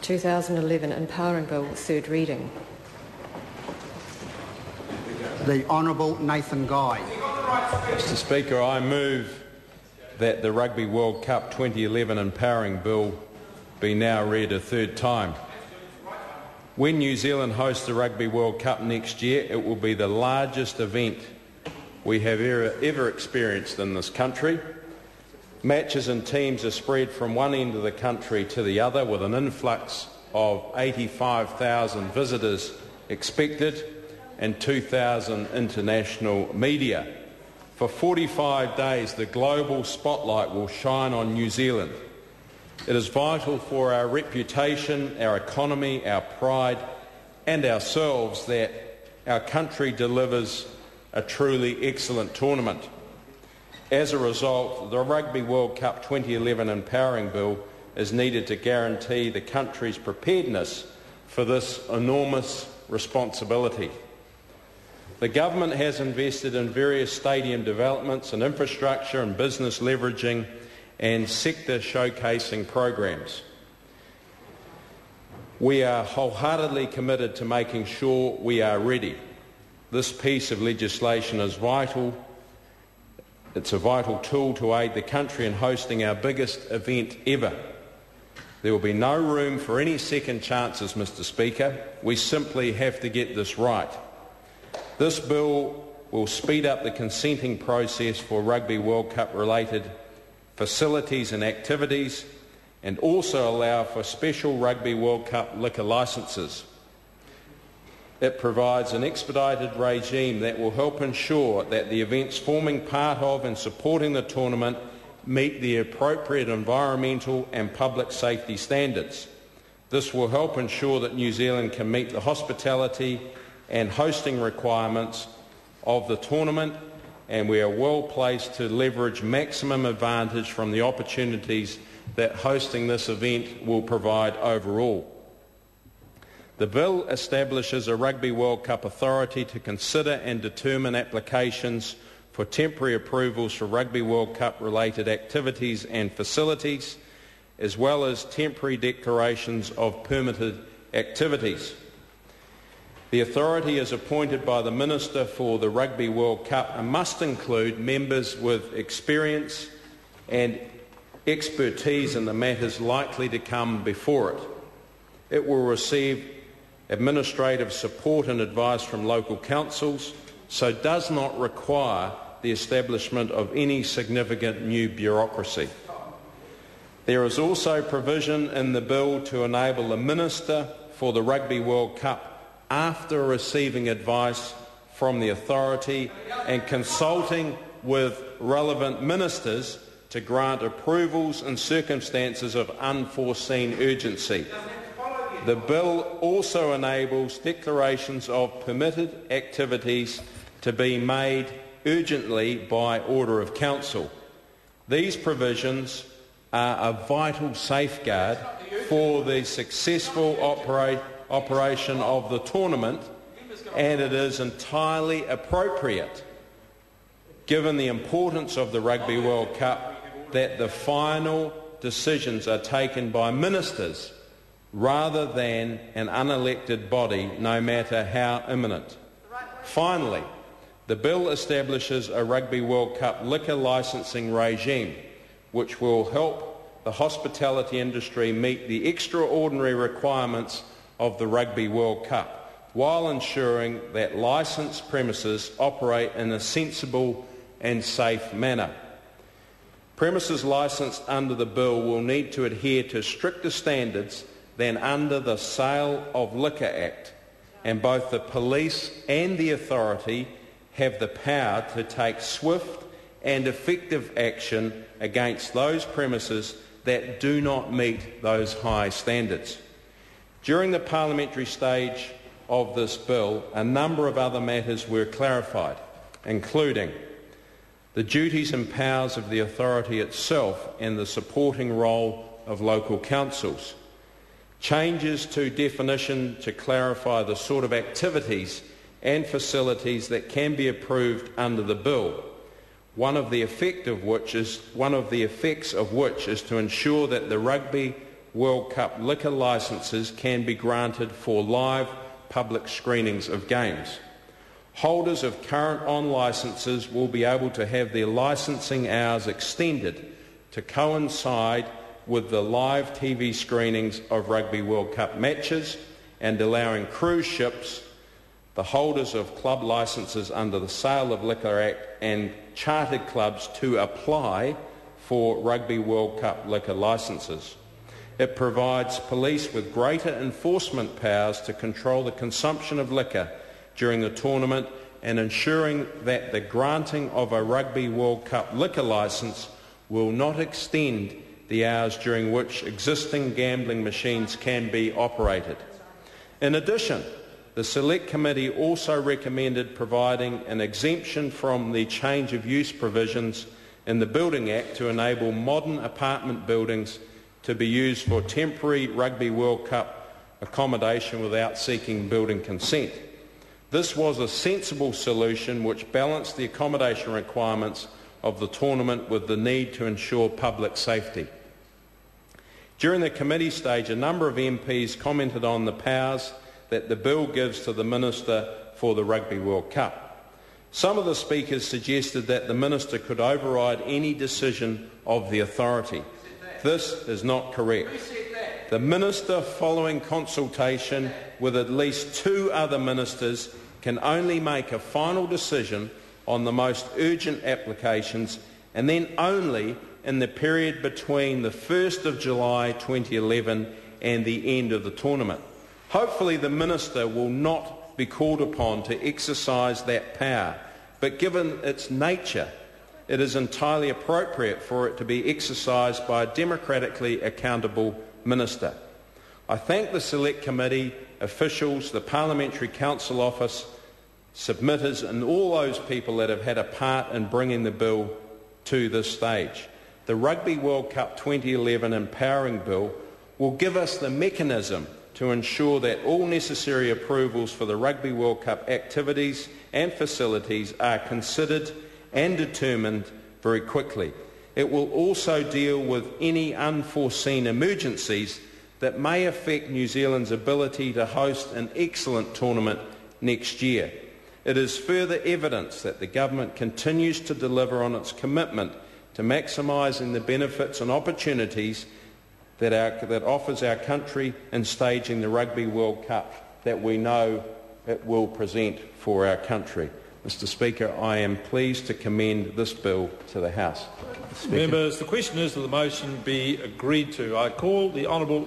2011 Empowering Bill, third reading. The Honourable Nathan Guy. Mr Speaker, I move that the Rugby World Cup 2011 Empowering Bill be now read a third time. When New Zealand hosts the Rugby World Cup next year, it will be the largest event we have ever experienced in this country. Matches and teams are spread from one end of the country to the other, with an influx of 85,000 visitors expected and 2,000 international media. For 45 days, the global spotlight will shine on New Zealand. It is vital for our reputation, our economy, our pride and ourselves that our country delivers a truly excellent tournament. As a result, the Rugby World Cup 2011 Empowering Bill is needed to guarantee the country's preparedness for this enormous responsibility. The government has invested in various stadium developments and infrastructure and business leveraging and sector showcasing programs. We are wholeheartedly committed to making sure we are ready. This piece of legislation is vital. It's a vital tool to aid the country in hosting our biggest event ever. There will be no room for any second chances, Mr Speaker. We simply have to get this right. This bill will speed up the consenting process for Rugby World Cup related facilities and activities, and also allow for special Rugby World Cup liquor licences. It provides an expedited regime that will help ensure that the events forming part of and supporting the tournament meet the appropriate environmental and public safety standards. This will help ensure that New Zealand can meet the hospitality and hosting requirements of the tournament, and we are well placed to leverage maximum advantage from the opportunities that hosting this event will provide overall. The bill establishes a Rugby World Cup authority to consider and determine applications for temporary approvals for Rugby World Cup related activities and facilities, as well as temporary declarations of permitted activities. The authority is appointed by the Minister for the Rugby World Cup and must include members with experience and expertise in the matters likely to come before it. It will receive administrative support and advice from local councils, so does not require the establishment of any significant new bureaucracy. There is also provision in the bill to enable the Minister for the Rugby World Cup, after receiving advice from the authority and consulting with relevant ministers, to grant approvals in circumstances of unforeseen urgency. The bill also enables declarations of permitted activities to be made urgently by order of Council. These provisions are a vital safeguard for the successful operation of the tournament, and it is entirely appropriate, given the importance of the Rugby World Cup, that the final decisions are taken by ministers rather than an unelected body, no matter how imminent. Finally, the bill establishes a Rugby World Cup liquor licensing regime, which will help the hospitality industry meet the extraordinary requirements of the Rugby World Cup, while ensuring that licensed premises operate in a sensible and safe manner. Premises licensed under the bill will need to adhere to stricter standards than under the Sale of Liquor Act, and both the police and the authority have the power to take swift and effective action against those premises that do not meet those high standards. During the parliamentary stage of this bill, a number of other matters were clarified, including the duties and powers of the authority itself and the supporting role of local councils, changes to definition to clarify the sort of activities and facilities that can be approved under the bill, one of the effects of which is to ensure that the Rugby World Cup liquor licences can be granted for live public screenings of games. Holders of current on licences will be able to have their licensing hours extended to coincide with the live TV screenings of Rugby World Cup matches, and allowing cruise ships, the holders of club licences under the Sale of Liquor Act, and chartered clubs to apply for Rugby World Cup liquor licences. It provides police with greater enforcement powers to control the consumption of liquor during the tournament, and ensuring that the granting of a Rugby World Cup liquor licence will not extend the hours during which existing gambling machines can be operated. In addition, the Select Committee also recommended providing an exemption from the change of use provisions in the Building Act to enable modern apartment buildings to be used for temporary Rugby World Cup accommodation without seeking building consent. This was a sensible solution which balanced the accommodation requirements of the tournament with the need to ensure public safety. During the committee stage, a number of MPs commented on the powers that the bill gives to the Minister for the Rugby World Cup. Some of the speakers suggested that the Minister could override any decision of the authority. This is not correct. The Minister, following consultation with at least 2 other ministers, can only make a final decision on the most urgent applications, and then only in the period between the 1st of July 2011 and the end of the tournament. Hopefully the Minister will not be called upon to exercise that power, but given its nature, it is entirely appropriate for it to be exercised by a democratically accountable Minister. I thank the Select Committee, officials, the Parliamentary Council Office, submitters and all those people that have had a part in bringing the bill to this stage. The Rugby World Cup 2011 Empowering Bill will give us the mechanism to ensure that all necessary approvals for the Rugby World Cup activities and facilities are considered and determined very quickly. It will also deal with any unforeseen emergencies that may affect New Zealand's ability to host an excellent tournament next year. It is further evidence that the government continues to deliver on its commitment to maximising the benefits and opportunities that offers our country in staging the Rugby World Cup that we know it will present for our country. Mr Speaker, I am pleased to commend this bill to the House. Members, the question is that the motion be agreed to. I call the Honourable